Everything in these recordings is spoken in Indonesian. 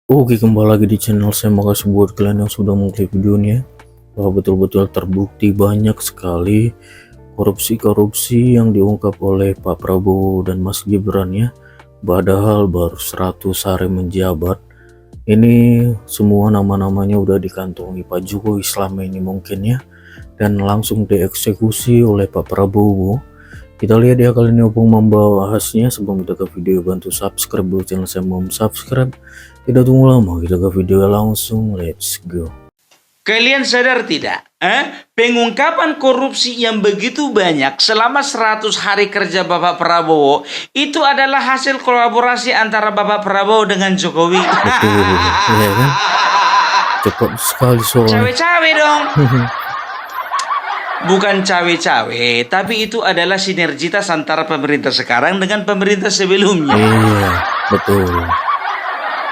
Oke, kembali lagi di channel saya. Makasih buat kalian yang sudah mengklik videonya, bahwa betul-betul terbukti banyak sekali korupsi-korupsi yang diungkap oleh Pak Prabowo dan Mas Gibran ya. Padahal baru 100 hari menjabat, ini semua nama-namanya udah dikantongi Pak Jokowi selama ini mungkin ya, dan langsung dieksekusi oleh Pak Prabowo. Kita lihat ya kali ini Opung membahasnya. Sebelum kita ke video, bantu subscribe dulu channel saya, mau subscribe. Tidak tunggu lama, kita ke video langsung, let's go. Kalian sadar tidak? Pengungkapan korupsi yang begitu banyak selama 100 hari kerja Bapak Prabowo itu adalah hasil kolaborasi antara Bapak Prabowo dengan Jokowi. Betul, ya kan? Cepat sekali soalnya. Cawe-cawe dong. Bukan cawe-cawe, tapi itu adalah sinergitas antara pemerintah sekarang dengan pemerintah sebelumnya. Iya, betul.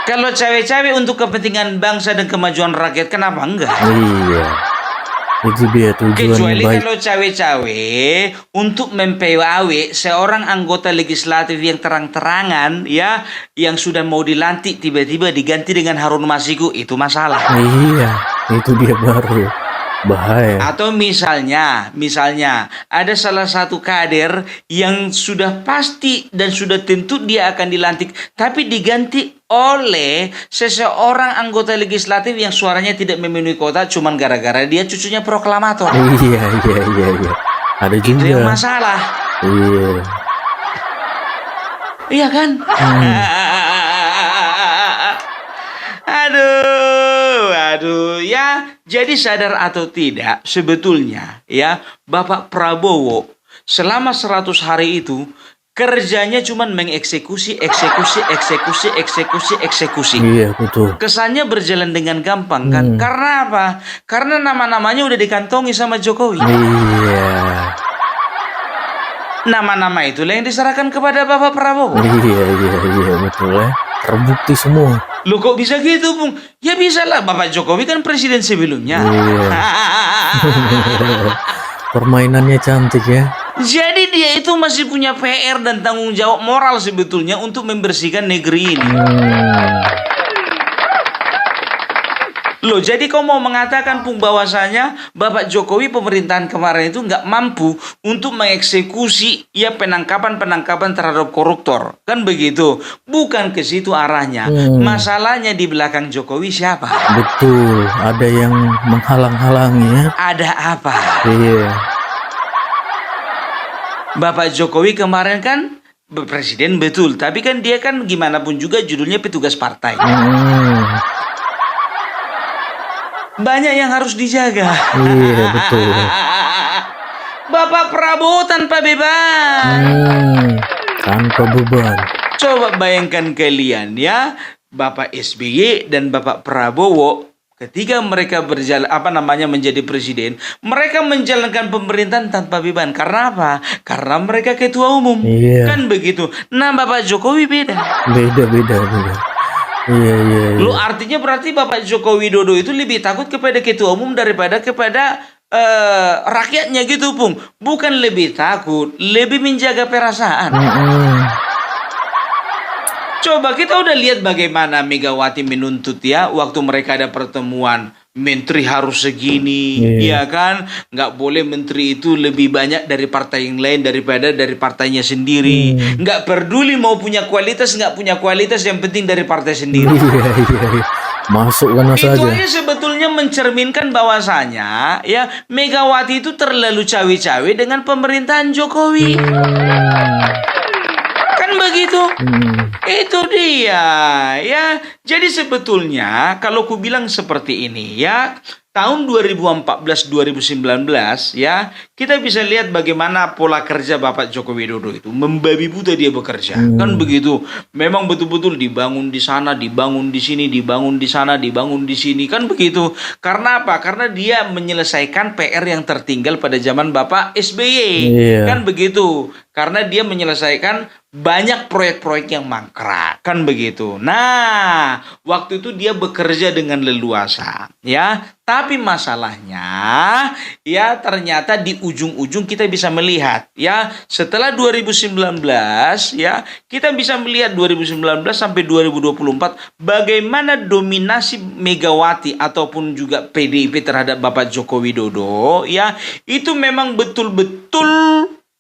Kalau cawe-cawe untuk kepentingan bangsa dan kemajuan rakyat, kenapa enggak? Iya, itu dia tujuannya Kecuali baik. kalau cawe-cawe untuk mempewawe seorang anggota legislatif yang terang-terangan ya, yang sudah mau dilantik tiba-tiba diganti dengan Harun Masiku, itu masalah. Iya, itu dia baru bahaya. Atau misalnya ada salah satu kader yang sudah pasti dan sudah tentu dia akan dilantik, tapi diganti oleh seseorang anggota legislatif yang suaranya tidak memenuhi kuota cuman gara-gara dia cucunya proklamator. Iya. Ada Itu juga. yang masalah. Iya. Iya kan? Aduh ya. Jadi sadar atau tidak, sebetulnya ya Bapak Prabowo selama 100 hari itu kerjanya cuma mengeksekusi. Iya, betul. Kesannya berjalan dengan gampang kan? Karena apa? Karena nama-namanya udah dikantongi sama Jokowi. Iya. Nama-nama itulah yang diserahkan kepada Bapak Prabowo. Iya, betul ya. Terbukti semua. Loh kok bisa gitu, Bung? Ya bisa lah, Bapak Jokowi kan presiden sebelumnya. Iya. Permainannya cantik ya. Jadi dia itu masih punya PR dan tanggung jawab moral sebetulnya untuk membersihkan negeri ini. Loh, jadi kau mau mengatakan Pung bahwasanya Bapak Jokowi pemerintahan kemarin itu nggak mampu untuk mengeksekusi ya penangkapan terhadap koruptor. Kan begitu? Bukan ke situ arahnya. Masalahnya di belakang Jokowi siapa? Betul, ada yang menghalang-halangi ya. Ada apa? Iya. Bapak Jokowi kemarin kan presiden betul, tapi kan dia kan gimana pun juga judulnya petugas partai. Banyak yang harus dijaga. Iya, betul. Bapak Prabowo tanpa beban. Tanpa beban. Coba bayangkan kalian ya, Bapak SBY dan Bapak Prabowo ketika mereka berjalan menjadi presiden, mereka menjalankan pemerintahan tanpa beban. Karena apa? Karena mereka ketua umum. Iya. Kan begitu. Nah, Bapak Jokowi beda. Beda. Iya. Lu artinya berarti Bapak Joko Widodo itu lebih takut kepada ketua umum daripada kepada rakyatnya gitu, Pung. Bukan lebih takut, lebih menjaga perasaan. Coba kita udah lihat bagaimana Megawati menuntut ya waktu mereka ada pertemuan. Menteri harus segini, ya kan? Nggak boleh menteri itu lebih banyak dari partai yang lain daripada dari partainya sendiri. Nggak peduli mau punya kualitas, nggak punya kualitas, yang penting dari partai sendiri. Iya. Masuk mana Itu saja. aja sebetulnya mencerminkan bahwasanya ya Megawati itu terlalu cawe-cawe dengan pemerintahan Jokowi. Kan begitu? Itu dia ya. Jadi sebetulnya kalau ku bilang seperti ini ya, tahun 2014-2019 ya, kita bisa lihat bagaimana pola kerja Bapak Joko Widodo itu membabi buta dia bekerja. Kan begitu. Memang betul-betul dibangun di sana, dibangun di sini, dibangun di sana, dibangun di sini. Kan begitu. Karena apa? Karena dia menyelesaikan PR yang tertinggal pada zaman Bapak SBY. Iya. Kan begitu. Karena dia menyelesaikan banyak proyek-proyek yang mangkrak, kan begitu. Nah, waktu itu dia bekerja dengan leluasa, ya. Tapi masalahnya, ya ternyata di ujung-ujung kita bisa melihat, ya, setelah 2019, ya, kita bisa melihat 2019 sampai 2024 bagaimana dominasi Megawati ataupun juga PDIP terhadap Bapak Joko Widodo, ya, itu memang betul-betul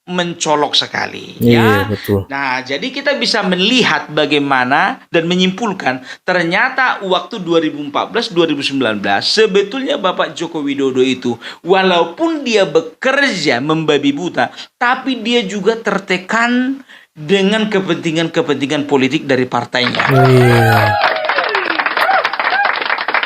mencolok sekali, Iya, ya. betul. Nah, jadi kita bisa melihat bagaimana dan menyimpulkan ternyata waktu 2014-2019 sebetulnya Bapak Joko Widodo itu walaupun dia bekerja membabi buta, tapi dia juga tertekan dengan kepentingan-kepentingan politik dari partainya. Iya.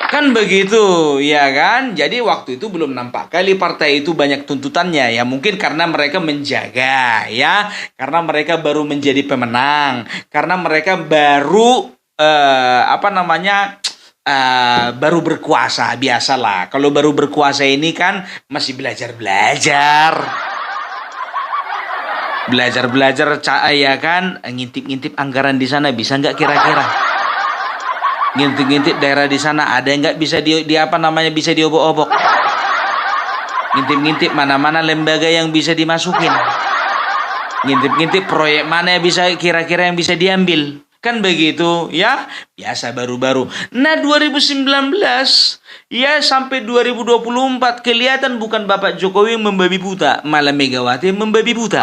Kan begitu, ya kan? Jadi waktu itu belum nampak kali partai itu banyak tuntutannya, ya mungkin karena mereka menjaga, ya, karena mereka baru menjadi pemenang, karena mereka baru baru berkuasa, biasalah. Kalau baru berkuasa ini kan masih belajar-belajar. Ya kan, ngintip-ngintip anggaran di sana bisa nggak kira-kira? Ngintip-ngintip daerah di sana ada yang nggak bisa bisa diobok-obok. Ngintip-ngintip mana-mana lembaga yang bisa dimasukin. Ngintip-ngintip proyek mana yang bisa kira-kira yang bisa diambil. Kan begitu, ya? Biasa baru-baru. Nah, 2019 ya sampai 2024 kelihatan bukan Bapak Jokowi yang membabi buta, malah Megawati yang membabi buta.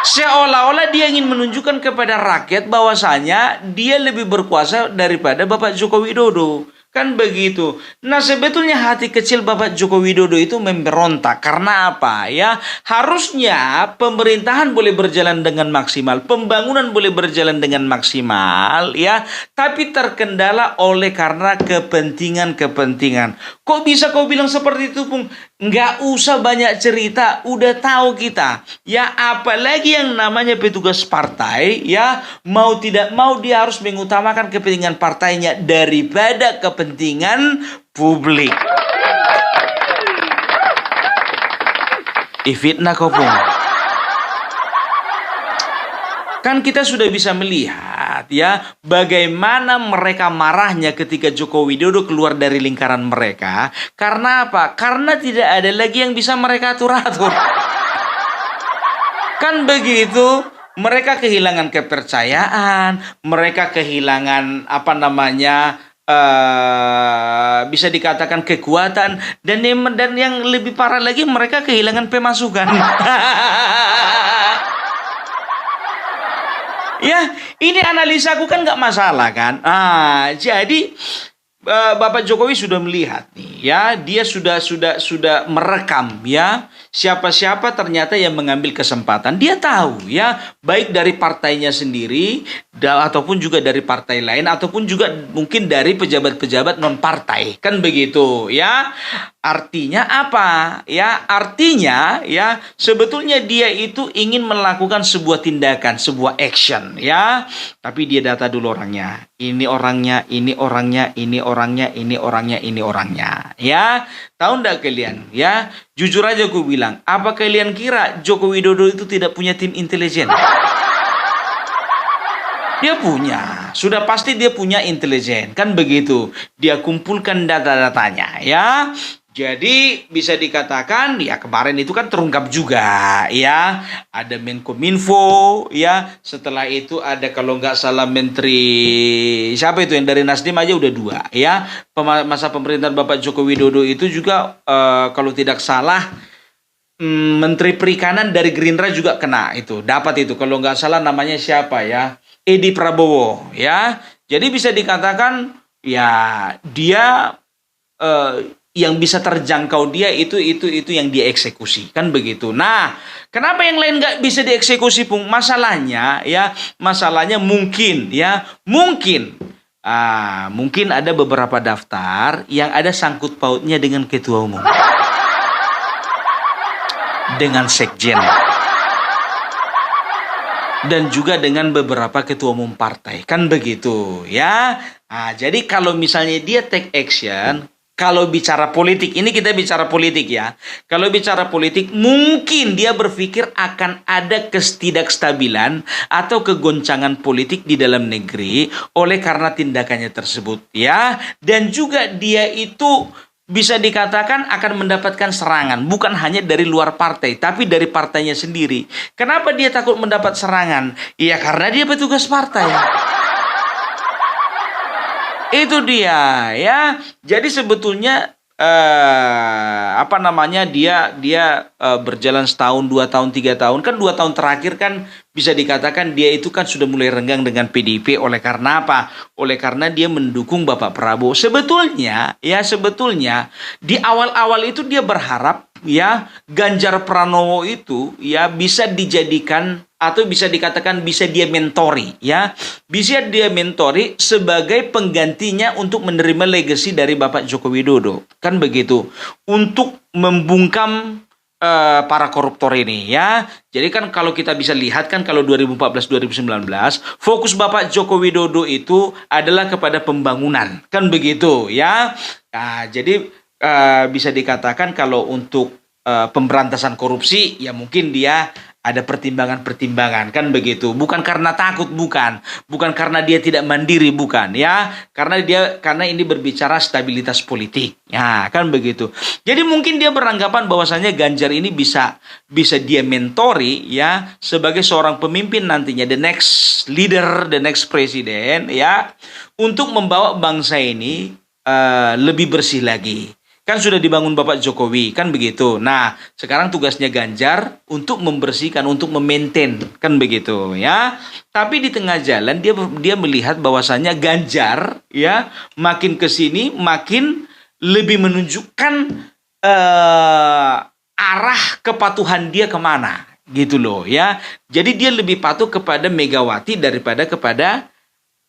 Seolah-olah dia ingin menunjukkan kepada rakyat bahwasanya dia lebih berkuasa daripada Bapak Joko Widodo. Kan begitu. Nah, sebetulnya hati kecil Bapak Joko Widodo itu memberontak. Karena apa? Ya, harusnya pemerintahan boleh berjalan dengan maksimal, pembangunan boleh berjalan dengan maksimal, ya, tapi terkendala oleh karena kepentingan-kepentingan. Kok bisa kau bilang seperti itu, Pung? Nggak usah banyak cerita, udah tahu kita. Ya, apalagi yang namanya petugas partai, ya, mau tidak mau dia harus mengutamakan kepentingan partainya daripada kepentingan publik. Fitnah kau, Pung. Kan kita sudah bisa melihat, ya, bagaimana mereka marahnya ketika Joko Widodo keluar dari lingkaran mereka. Karena apa? Karena tidak ada lagi yang bisa mereka atur-atur. Kan begitu, mereka kehilangan kepercayaan, mereka kehilangan bisa dikatakan kekuatan, dan yang lebih parah lagi mereka kehilangan pemasukan. Ya, ini analisaku kan nggak masalah kan. Jadi Bapak Jokowi sudah melihat nih, ya, dia sudah merekam, ya, siapa-siapa ternyata yang mengambil kesempatan. Dia tahu, ya, baik dari partainya sendiri ataupun juga dari partai lain ataupun juga mungkin dari pejabat-pejabat non partai, kan begitu, ya. Artinya apa? Ya, artinya, ya, sebetulnya dia itu ingin melakukan sebuah tindakan, sebuah action, ya. Tapi dia data dulu orangnya. Ini orangnya, ini orangnya, ini orangnya, ini orangnya, ini orangnya. Ya, tahu enggak kalian? Ya, jujur aja aku bilang, apa kalian kira Joko Widodo itu tidak punya tim intelijen? Dia punya, sudah pasti dia punya intelijen, kan begitu. Dia kumpulkan data-datanya, ya. Jadi bisa dikatakan, ya, kemarin itu kan terungkap juga, ya, ada Menkominfo, ya, setelah itu ada kalau nggak salah Menteri siapa itu yang dari Nasdem aja udah 2, ya, masa pemerintahan Bapak Joko Widodo itu juga kalau tidak salah Menteri Perikanan dari Gerindra juga kena itu, dapat itu kalau nggak salah namanya siapa, ya, Edi Prabowo, ya, jadi bisa dikatakan, ya, dia yang bisa terjangkau dia itu yang dieksekusi, kan begitu. Nah, kenapa yang lain nggak bisa dieksekusi, Pung? Masalahnya, ya, mungkin, ya, mungkin ada beberapa daftar yang ada sangkut pautnya dengan ketua umum, dengan sekjen, dan juga dengan beberapa ketua umum partai, kan begitu, ya. Jadi kalau misalnya dia take action, Kalau bicara politik, ini kita bicara politik ya. Kalau bicara politik, mungkin dia berpikir akan ada ketidakstabilan atau kegoncangan politik di dalam negeri oleh karena tindakannya tersebut ya. Dan juga dia itu bisa dikatakan akan mendapatkan serangan, bukan hanya dari luar partai, tapi dari partainya sendiri. Kenapa dia takut mendapat serangan? Ya karena dia petugas partai. Itu dia ya. Jadi sebetulnya dia berjalan setahun, 2 tahun, 3 tahun, kan 2 tahun terakhir kan bisa dikatakan dia itu kan sudah mulai renggang dengan PDIP. Oleh karena apa? Oleh karena dia mendukung Bapak Prabowo. Sebetulnya di awal-awal itu dia berharap ya Ganjar Pranowo itu ya bisa dijadikan atau bisa dikatakan bisa dia mentori ya. Bisa dia mentori sebagai penggantinya untuk menerima legasi dari Bapak Joko Widodo. Kan begitu. Untuk membungkam para koruptor ini ya. Jadi kan kalau kita bisa lihat kan kalau 2014-2019 fokus Bapak Joko Widodo itu adalah kepada pembangunan. Kan begitu ya. Nah, jadi bisa dikatakan kalau untuk pemberantasan korupsi ya mungkin dia ada pertimbangan-pertimbangan kan begitu. Bukan karena takut, bukan karena dia tidak mandiri, bukan ya. Karena ini berbicara stabilitas politik. Ya, kan begitu. Jadi mungkin dia beranggapan bahwasanya Ganjar ini bisa dia mentori ya sebagai seorang pemimpin nantinya, the next leader, the next presiden ya, untuk membawa bangsa ini lebih bersih lagi. Kan sudah dibangun Bapak Jokowi, kan begitu. Nah, sekarang tugasnya Ganjar untuk membersihkan, untuk memaintain, kan begitu ya. Tapi di tengah jalan dia melihat bahwasannya Ganjar ya makin ke sini makin lebih menunjukkan arah kepatuhan dia kemana, gitu loh ya. Jadi dia lebih patuh kepada Megawati daripada kepada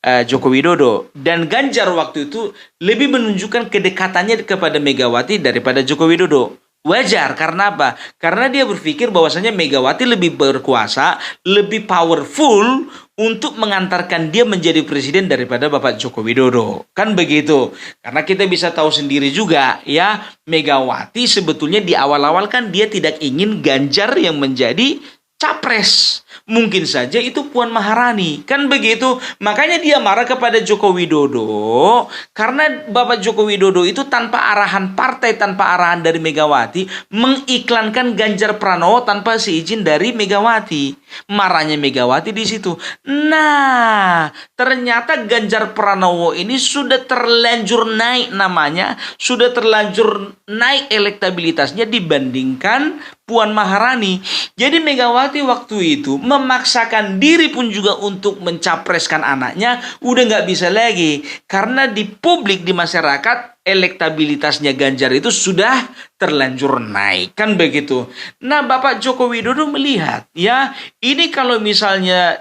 Joko Widodo. Dan Ganjar waktu itu lebih menunjukkan kedekatannya kepada Megawati daripada Joko Widodo. Wajar, karena apa? Karena dia berpikir bahwasanya Megawati lebih berkuasa, lebih powerful untuk mengantarkan dia menjadi presiden daripada Bapak Joko Widodo. Kan begitu. Karena kita bisa tahu sendiri juga ya, Megawati sebetulnya di awal-awal kan dia tidak ingin Ganjar yang menjadi capres. Mungkin saja itu Puan Maharani. Kan begitu. Makanya dia marah kepada Joko Widodo. Karena Bapak Joko Widodo itu tanpa arahan partai, tanpa arahan dari Megawati, mengiklankan Ganjar Pranowo tanpa seizin dari Megawati. Marahnya Megawati di situ. Nah, ternyata Ganjar Pranowo ini sudah terlanjur naik namanya, sudah terlanjur naik elektabilitasnya dibandingkan Puan Maharani. Jadi Megawati waktu itu memaksakan diri pun juga untuk mencapreskan anaknya, udah nggak bisa lagi. Karena di publik, di masyarakat, elektabilitasnya Ganjar itu sudah terlanjur naik. Kan begitu. Nah, Bapak Joko Widodo melihat, ya, ini kalau misalnya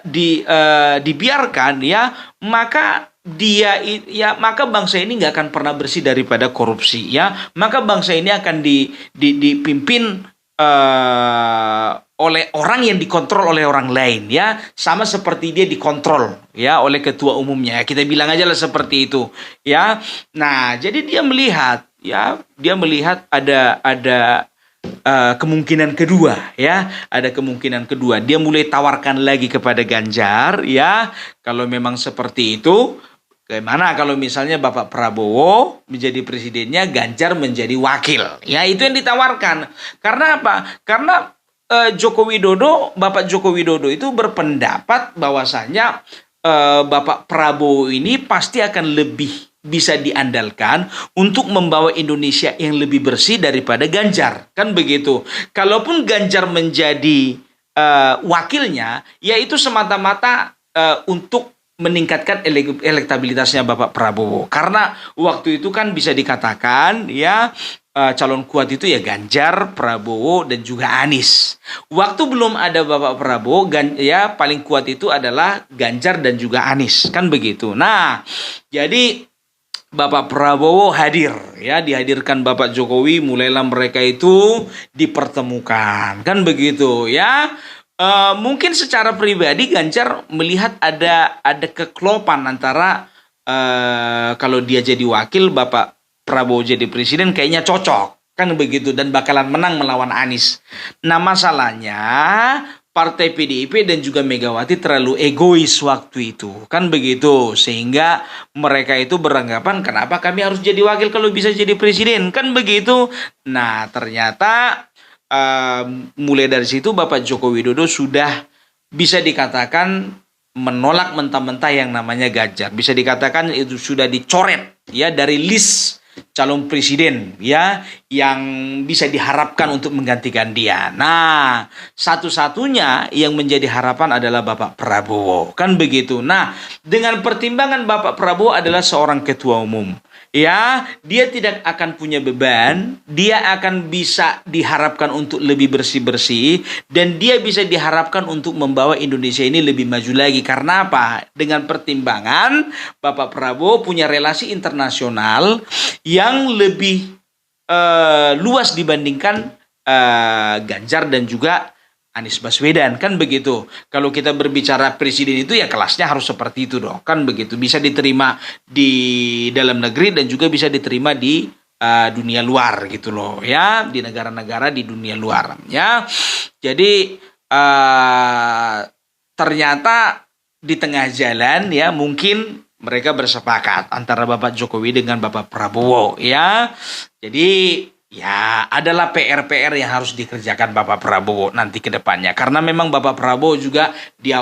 dibiarkan, ya, maka maka bangsa ini nggak akan pernah bersih daripada korupsi, ya. Maka bangsa ini akan dipimpin oleh orang yang dikontrol oleh orang lain, ya, sama seperti dia dikontrol ya oleh ketua umumnya, kita bilang aja lah seperti itu ya. Nah, jadi dia melihat ada kemungkinan kedua, ya, ada kemungkinan kedua. Dia mulai tawarkan lagi kepada Ganjar, ya, kalau memang seperti itu, bagaimana kalau misalnya Bapak Prabowo menjadi presidennya, Ganjar menjadi wakil? Ya, itu yang ditawarkan. Karena apa? Karena Bapak Joko Widodo itu berpendapat bahwasanya Bapak Prabowo ini pasti akan lebih bisa diandalkan untuk membawa Indonesia yang lebih bersih daripada Ganjar. Kan begitu. Kalaupun Ganjar menjadi wakilnya, yaitu semata-mata untuk meningkatkan elektabilitasnya Bapak Prabowo. Karena waktu itu kan bisa dikatakan ya, calon kuat itu ya Ganjar, Prabowo, dan juga Anies. Waktu belum ada Bapak Prabowo, ya paling kuat itu adalah Ganjar dan juga Anies. Kan begitu. Nah, jadi Bapak Prabowo hadir, ya, dihadirkan Bapak Jokowi, mulailah mereka itu dipertemukan. Kan begitu ya. Mungkin secara pribadi Ganjar melihat ada keklopan antara kalau dia jadi wakil, Bapak Prabowo jadi presiden kayaknya cocok, kan begitu, dan bakalan menang melawan Anies. Nah, masalahnya partai PDIP dan juga Megawati terlalu egois waktu itu, kan begitu, sehingga mereka itu beranggapan kenapa kami harus jadi wakil kalau bisa jadi presiden, kan begitu. Nah, ternyata mulai dari situ Bapak Joko Widodo sudah bisa dikatakan menolak mentah-mentah yang namanya Ganjar. Bisa dikatakan itu sudah dicoret ya dari list calon presiden ya yang bisa diharapkan untuk menggantikan dia. Nah, satu-satunya yang menjadi harapan adalah Bapak Prabowo, kan begitu. Nah, dengan pertimbangan Bapak Prabowo adalah seorang ketua umum, ya, dia tidak akan punya beban, dia akan bisa diharapkan untuk lebih bersih-bersih, dan dia bisa diharapkan untuk membawa Indonesia ini lebih maju lagi. Karena apa? Dengan pertimbangan Bapak Prabowo punya relasi internasional yang lebih luas dibandingkan Ganjar dan juga Anies Baswedan, kan begitu. Kalau kita berbicara presiden itu ya kelasnya harus seperti itu dong, kan begitu. Bisa diterima di dalam negeri dan juga bisa diterima di dunia luar gitu loh ya, di negara-negara di dunia luar ya. Jadi ternyata di tengah jalan ya mungkin mereka bersepakat antara Bapak Jokowi dengan Bapak Prabowo ya. Jadi ya adalah PR-PR yang harus dikerjakan Bapak Prabowo nanti ke depannya. Karena memang Bapak Prabowo juga di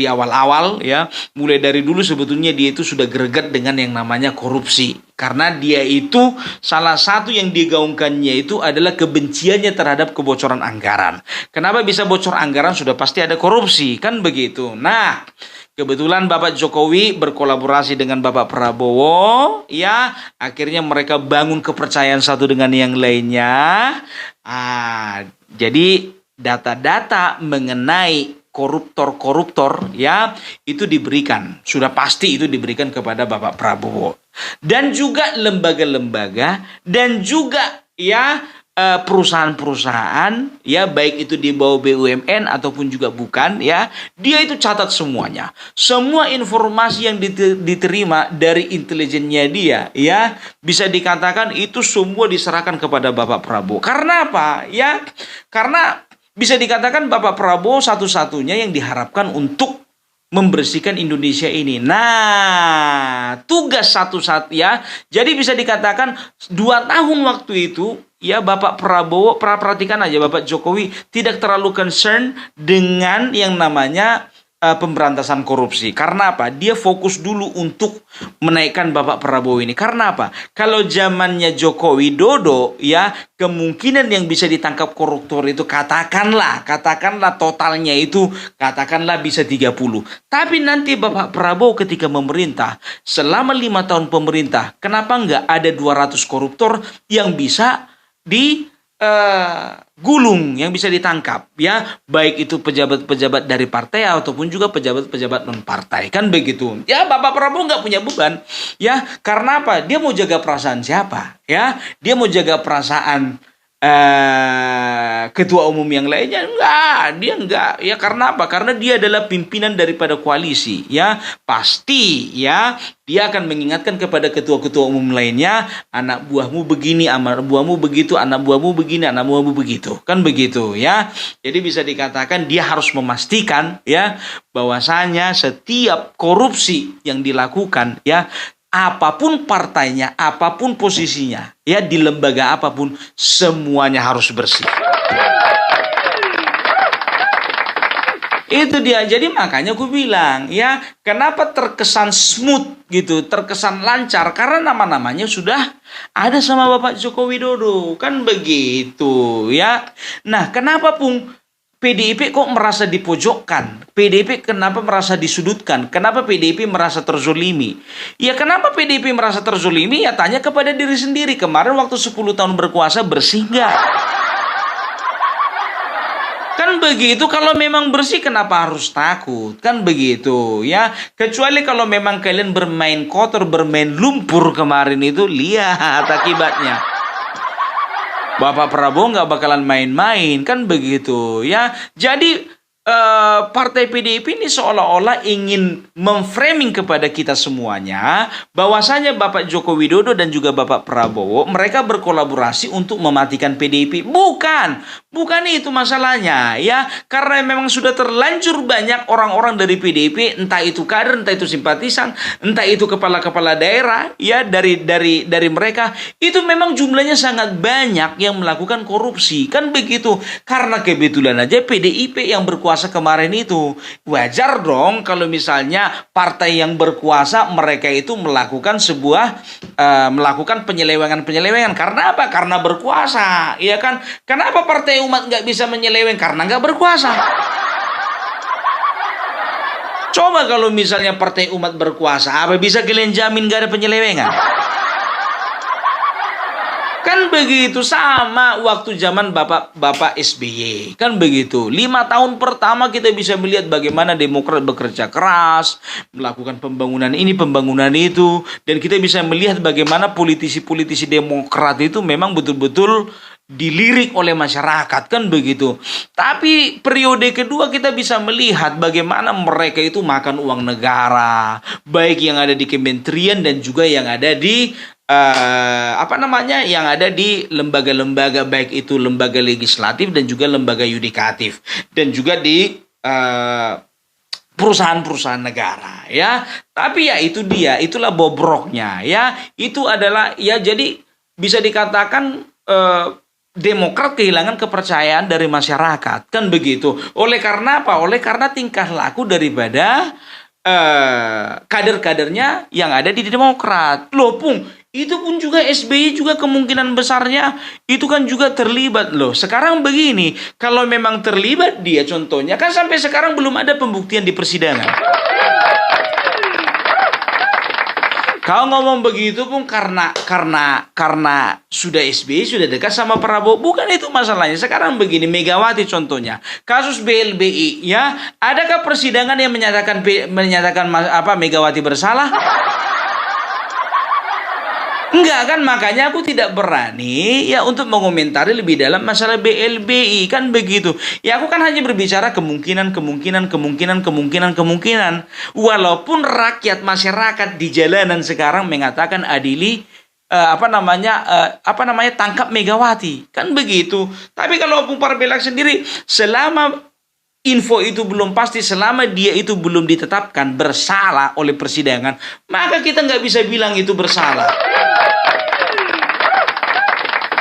awal-awal ya, mulai dari dulu sebetulnya dia itu sudah greget dengan yang namanya korupsi. Karena dia itu salah satu yang digaungkannya itu adalah kebenciannya terhadap kebocoran anggaran. Kenapa bisa bocor anggaran? Sudah pasti ada korupsi, kan begitu. Nah, kebetulan Bapak Jokowi berkolaborasi dengan Bapak Prabowo, ya, akhirnya mereka bangun kepercayaan satu dengan yang lainnya. Jadi data-data mengenai koruptor-koruptor, ya, itu diberikan, sudah pasti itu diberikan kepada Bapak Prabowo. Dan juga lembaga-lembaga dan juga ya perusahaan-perusahaan ya baik itu di bawah BUMN ataupun juga bukan ya, dia itu catat semuanya. Semua informasi yang diterima dari intelijennya dia ya bisa dikatakan itu semua diserahkan kepada Bapak Prabowo. Karena apa? Ya, karena bisa dikatakan Bapak Prabowo satu-satunya yang diharapkan untuk membersihkan Indonesia ini. Nah, tugas satu-satu ya. Jadi bisa dikatakan 2 tahun waktu itu ya Bapak Prabowo, perhatikan aja Bapak Jokowi tidak terlalu concern dengan yang namanya pemberantasan korupsi. Karena apa? Dia fokus dulu untuk menaikkan Bapak Prabowo ini. Karena apa? Kalau zamannya Joko Widodo ya, kemungkinan yang bisa ditangkap koruptor itu katakanlah totalnya itu katakanlah bisa 30. Tapi nanti Bapak Prabowo ketika memerintah selama 5 tahun pemerintah, kenapa nggak ada 200 koruptor yang bisa gulung, yang bisa ditangkap ya, baik itu pejabat-pejabat dari partai ataupun juga pejabat-pejabat non partai, kan begitu ya. Bapak Prabowo nggak punya beban ya, karena apa? Dia mau jaga perasaan siapa ya? Dia mau jaga perasaan ketua umum yang lainnya? Dia enggak ya. Karena apa? Karena dia adalah pimpinan daripada koalisi ya, pasti ya dia akan mengingatkan kepada ketua-ketua umum lainnya, anak buahmu begini, anak buahmu begitu, anak buahmu begini, anak buahmu begitu, kan begitu ya. Jadi bisa dikatakan dia harus memastikan ya bahwasanya setiap korupsi yang dilakukan ya, apapun partainya, apapun posisinya, ya di lembaga apapun, semuanya harus bersih. Itu dia. Jadi makanya gue bilang, ya, kenapa terkesan smooth gitu, terkesan lancar, karena nama-namanya sudah ada sama Bapak Joko Widodo, kan begitu, ya. Nah, kenapa Pung? PDIP kok merasa dipojokkan? PDIP kenapa merasa disudutkan? Kenapa PDIP merasa terzolimi? Ya kenapa PDIP merasa terzolimi? Ya tanya kepada diri sendiri. Kemarin waktu 10 tahun berkuasa bersih nggak? Kan begitu. Kalau memang bersih kenapa harus takut? Kan begitu ya. Kecuali kalau memang kalian bermain kotor, bermain lumpur kemarin itu, lihat akibatnya. Bapak Prabowo nggak bakalan main-main, kan begitu ya. Jadi Partai PDIP ini seolah-olah ingin memframing kepada kita semuanya bahwasanya Bapak Joko Widodo dan juga Bapak Prabowo mereka berkolaborasi untuk mematikan PDIP. Bukan itu masalahnya ya, karena memang sudah terlanjur banyak orang-orang dari PDIP, entah itu kader, entah itu simpatisan, entah itu kepala-kepala daerah ya dari mereka itu memang jumlahnya sangat banyak yang melakukan korupsi kan begitu. Karena kebetulan aja PDIP yang berkuasa kemarin itu, wajar dong kalau misalnya partai yang berkuasa mereka itu melakukan penyelewengan. Karena apa? Karena berkuasa, iya kan? Kenapa partai umat nggak bisa menyeleweng? Karena nggak berkuasa. Coba kalau misalnya partai umat berkuasa, apa bisa kalian jamin nggak ada penyelewengan? Kan begitu, sama waktu zaman Bapak SBY. Kan begitu. 5 tahun pertama kita bisa melihat bagaimana Demokrat bekerja keras, melakukan pembangunan ini, pembangunan itu. Dan kita bisa melihat bagaimana politisi-politisi Demokrat itu memang betul-betul dilirik oleh masyarakat. Kan begitu. Tapi periode kedua kita bisa melihat bagaimana mereka itu makan uang negara. Baik yang ada di kementerian dan juga yang ada di yang ada di lembaga-lembaga, baik itu lembaga legislatif dan juga lembaga yudikatif dan juga di perusahaan-perusahaan negara ya. Tapi ya itu dia, itulah bobroknya ya. Itu adalah ya, jadi bisa dikatakan Demokrat kehilangan kepercayaan dari masyarakat kan begitu. Oleh karena apa? Oleh karena tingkah laku daripada kader-kadernya yang ada di Demokrat. Loh Pung, itu pun juga SBY juga kemungkinan besarnya itu kan juga terlibat loh. Sekarang begini, kalau memang terlibat dia, contohnya kan sampai sekarang belum ada pembuktian di persidangan. Kau ngomong begitu pun karena sudah SBY sudah dekat sama Prabowo, bukan itu masalahnya. Sekarang begini, Megawati contohnya, kasus BLBI ya, adakah persidangan yang menyatakan Megawati bersalah? Enggak kan, makanya aku tidak berani ya untuk mengomentari lebih dalam masalah BLBI kan begitu. Ya aku kan hanya berbicara kemungkinan. Walaupun rakyat masyarakat di jalanan sekarang mengatakan adili tangkap Megawati kan begitu. Tapi kalau Bung Parbelak sendiri, selama info itu belum pasti, selama dia itu belum ditetapkan bersalah oleh persidangan, maka kita nggak bisa bilang itu bersalah.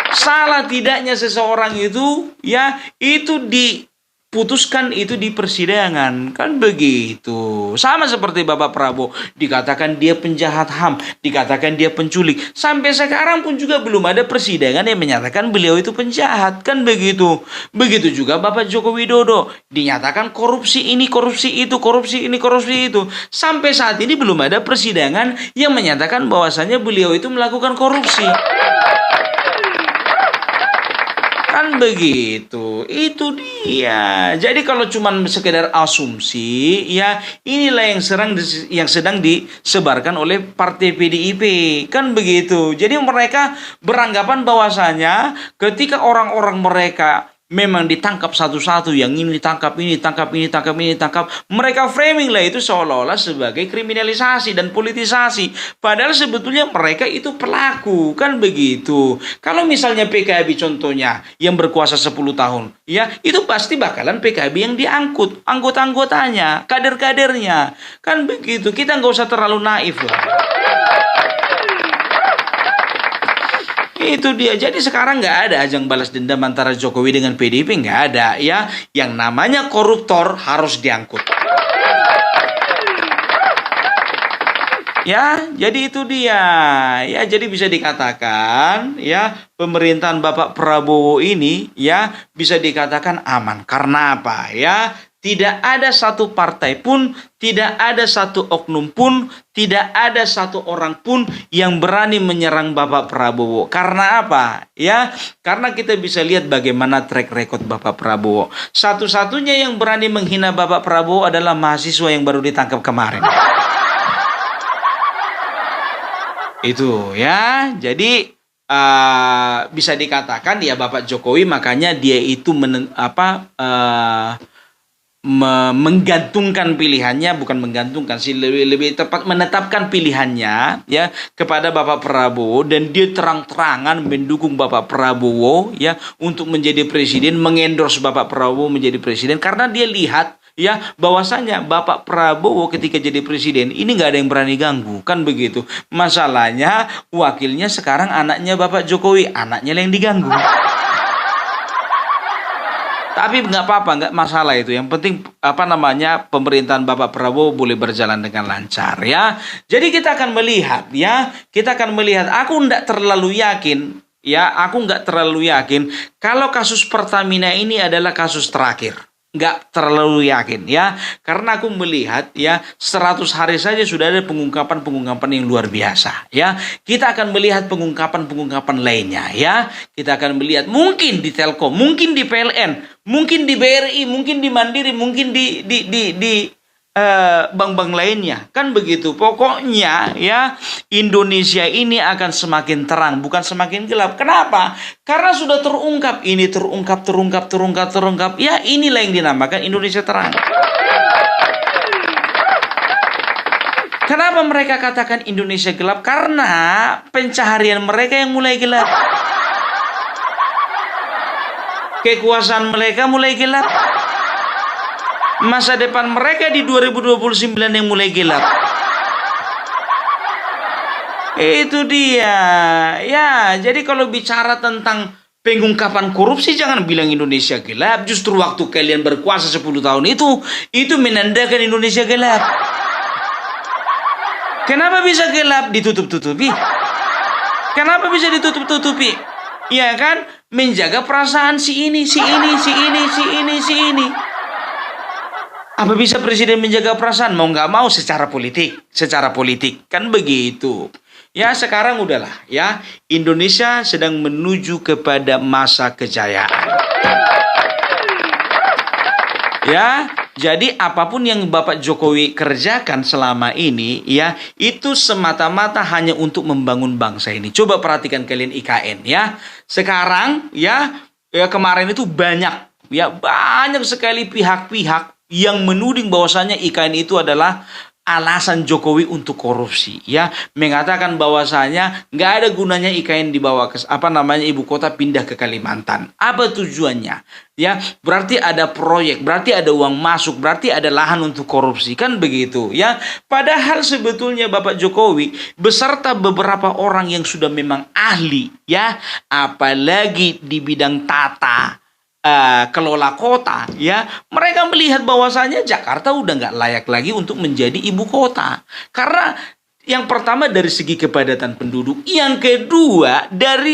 Salah tidaknya seseorang itu ya itu diputuskan itu di persidangan kan begitu. Sama seperti Bapak Prabowo, dikatakan dia penjahat HAM, dikatakan dia penculik, sampai sekarang pun juga belum ada persidangan yang menyatakan beliau itu penjahat kan begitu. Begitu juga Bapak Joko Widodo, dinyatakan korupsi ini, korupsi itu, korupsi ini, korupsi itu. Sampai saat ini belum ada persidangan yang menyatakan bahwasannya beliau itu melakukan korupsi. Kan begitu, itu dia. Jadi kalau cuma sekedar asumsi, ya inilah yang sedang disebarkan oleh partai PDIP, kan begitu. Jadi mereka beranggapan bahwasanya ketika orang-orang mereka memang ditangkap satu-satu, yang ini ditangkap, mereka framing lah itu seolah-olah sebagai kriminalisasi dan politisasi. Padahal sebetulnya mereka itu pelaku, kan begitu. Kalau misalnya PKB contohnya yang berkuasa 10 tahun, ya itu pasti bakalan PKB yang diangkut, anggota-anggotanya, kader-kadernya, kan begitu. Kita nggak usah terlalu naif lah. Itu dia. Jadi sekarang nggak ada ajang balas dendam antara Jokowi dengan PDIP, nggak ada ya. Yang namanya koruptor harus diangkut. Ya, jadi itu dia. Ya, jadi bisa dikatakan ya pemerintahan Bapak Prabowo ini ya bisa dikatakan aman. Karena apa? Ya, tidak ada satu partai pun, tidak ada satu oknum pun, tidak ada satu orang pun yang berani menyerang Bapak Prabowo. Karena apa? Ya, karena kita bisa lihat bagaimana track record Bapak Prabowo. Satu-satunya yang berani menghina Bapak Prabowo adalah mahasiswa yang baru ditangkap kemarin. Itu ya. Jadi bisa dikatakan ya Bapak Jokowi makanya dia itu menggantungkan pilihannya, bukan menggantungkan sih, lebih tepat menetapkan pilihannya ya kepada Bapak Prabowo, dan dia terang-terangan mendukung Bapak Prabowo ya untuk menjadi presiden, mengendorse Bapak Prabowo menjadi presiden karena dia lihat ya bahwasanya Bapak Prabowo ketika jadi presiden ini nggak ada yang berani ganggu, kan begitu. Masalahnya wakilnya sekarang anaknya Bapak Jokowi, anaknya yang diganggu. Tapi nggak apa-apa, nggak masalah itu. Yang penting pemerintahan Bapak Prabowo boleh berjalan dengan lancar ya. Jadi kita akan melihat ya, Aku nggak terlalu yakin ya, kalau kasus Pertamina ini adalah kasus terakhir. Nggak terlalu yakin ya, karena aku melihat ya 100 hari saja sudah ada pengungkapan yang luar biasa ya. Kita akan melihat pengungkapan lainnya ya. Kita akan melihat mungkin di Telkom, mungkin di PLN, mungkin di BRI, mungkin di Mandiri, mungkin di bank-bank lainnya, kan begitu. Pokoknya ya Indonesia ini akan semakin terang, bukan semakin gelap. Kenapa? Karena sudah terungkap, terungkap. Ya inilah yang dinamakan Indonesia terang. Kenapa mereka katakan Indonesia gelap? Karena pencaharian mereka yang mulai gelap. Kekuasaan mereka mulai gelap. Masa depan mereka di 2029 yang mulai gelap. Itu dia. Ya, jadi kalau bicara tentang pengungkapan korupsi jangan bilang Indonesia gelap. Justru waktu kalian berkuasa 10 tahun itu menandakan Indonesia gelap. Kenapa bisa gelap? Ditutup-tutupi. Kenapa bisa ditutup-tutupi? Ya kan? Menjaga perasaan si ini. Apa bisa presiden menjaga perasaan? Mau nggak mau secara politik, kan begitu. Ya sekarang udahlah ya, Indonesia sedang menuju kepada masa kejayaan. Ya, jadi apapun yang Bapak Jokowi kerjakan selama ini ya, itu semata-mata hanya untuk membangun bangsa ini. Coba perhatikan kalian IKN ya. Sekarang ya kemarin itu banyak sekali pihak-pihak yang menuding bahwasanya IKN itu adalah alasan Jokowi untuk korupsi ya, mengatakan bahwasanya nggak ada gunanya IKN dibawa ke ibu kota pindah ke Kalimantan. Apa tujuannya? Ya, berarti ada proyek, berarti ada uang masuk, berarti ada lahan untuk korupsi, kan begitu ya. Padahal sebetulnya Bapak Jokowi beserta beberapa orang yang sudah memang ahli ya, apalagi di bidang tata kelola kota ya, mereka melihat bahwasanya Jakarta udah nggak layak lagi untuk menjadi ibu kota, karena yang pertama dari segi kepadatan penduduk, yang kedua dari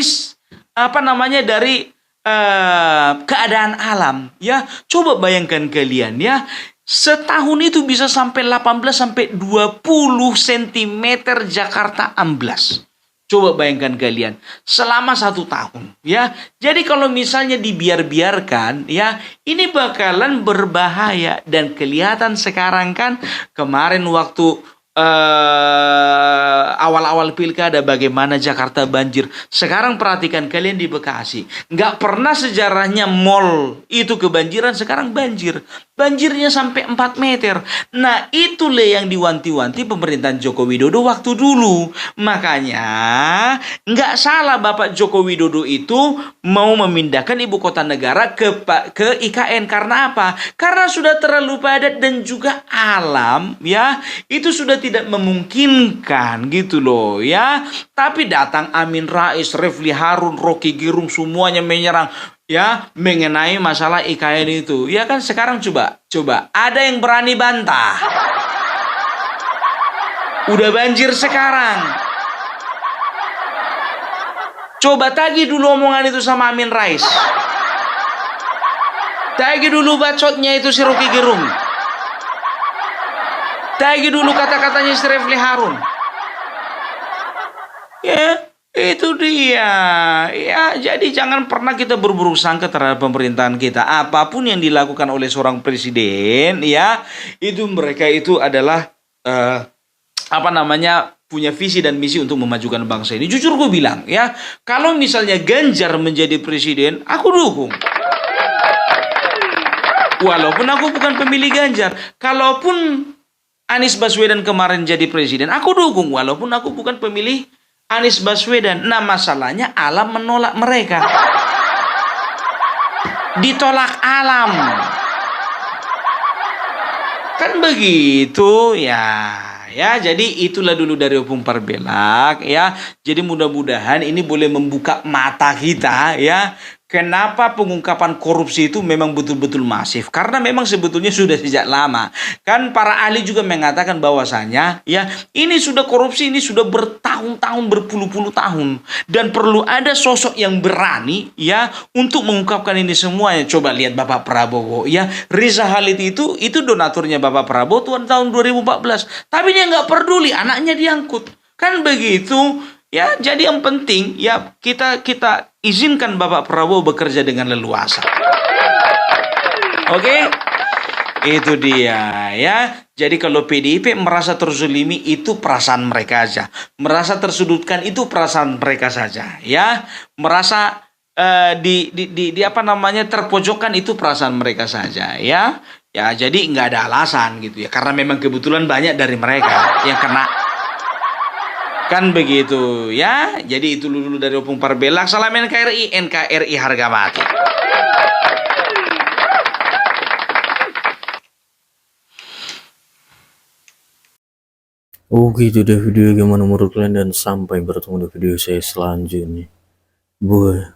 keadaan alam ya. Coba bayangkan kalian ya, setahun itu bisa sampai 18 sampai 20 cm Jakarta amblas. Coba bayangkan kalian, selama 1 tahun ya. Jadi kalau misalnya dibiarkan ya, ini bakalan berbahaya. Dan kelihatan sekarang kan, kemarin waktu awal-awal pilkada bagaimana Jakarta banjir. Sekarang perhatikan kalian di Bekasi, nggak pernah sejarahnya mall itu kebanjiran, sekarang banjirnya sampai 4 meter. Nah itulah yang diwanti-wanti pemerintahan Joko Widodo waktu dulu. Makanya nggak salah Bapak Joko Widodo itu mau memindahkan ibu kota negara ke IKN. Karena apa? Karena sudah terlalu padat dan juga alam ya, itu sudah tidak memungkinkan gitu loh ya. Tapi datang Amin Rais, Refli Harun, Rocky Gerung, semuanya menyerang ya mengenai masalah IKN itu. Ya kan, sekarang coba ada yang berani bantah? Udah banjir sekarang. Coba tagih dulu omongan itu sama Amin Rais. Tagih dulu bacotnya itu si Rocky Gerung. Tagih dulu kata-katanya si Refli Harun. Ya, itu dia. Ya, jadi jangan pernah kita berburuk sangka terhadap pemerintahan kita. Apapun yang dilakukan oleh seorang presiden, ya, itu mereka itu adalah punya visi dan misi untuk memajukan bangsa ini. Jujur gue bilang, ya, kalau misalnya Ganjar menjadi presiden, aku dukung. Walaupun aku bukan pemilih Ganjar. Kalaupun Anies Baswedan kemarin jadi presiden, aku dukung. Walaupun aku bukan pemilih Anies Baswedan. Nah, masalahnya alam menolak mereka. Ditolak alam. Kan begitu ya. Ya, jadi itulah dulu dari Opung Parbelak ya. Jadi mudah-mudahan ini boleh membuka mata kita ya. Kenapa pengungkapan korupsi itu memang betul-betul masif? Karena memang sebetulnya sudah sejak lama. Kan para ahli juga mengatakan bahwasanya ya ini sudah korupsi ini sudah bertahun-tahun berpuluh-puluh tahun dan perlu ada sosok yang berani ya untuk mengungkapkan ini semuanya. Coba lihat Bapak Prabowo ya. Riza Khalid itu donaturnya Bapak Prabowo tahun 2014. Tapi dia nggak peduli anaknya diangkut. Kan begitu. Ya, jadi yang penting ya kita izinkan Bapak Prabowo bekerja dengan leluasa. Oke? Itu dia ya. Jadi kalau PDIP merasa terzolimi itu perasaan mereka aja. Merasa tersudutkan itu perasaan mereka saja ya. Merasa di apa namanya terpojokkan itu perasaan mereka saja ya. Ya, jadi nggak ada alasan gitu ya. Karena memang kebetulan banyak dari mereka yang kena. Kan begitu ya. Jadi itu dulu dari Opung Parbelak. Salam NKRI, NKRI harga mati. Oke, itu udah video gimana menurut kalian dan sampai bertemu di video saya selanjutnya. Bye.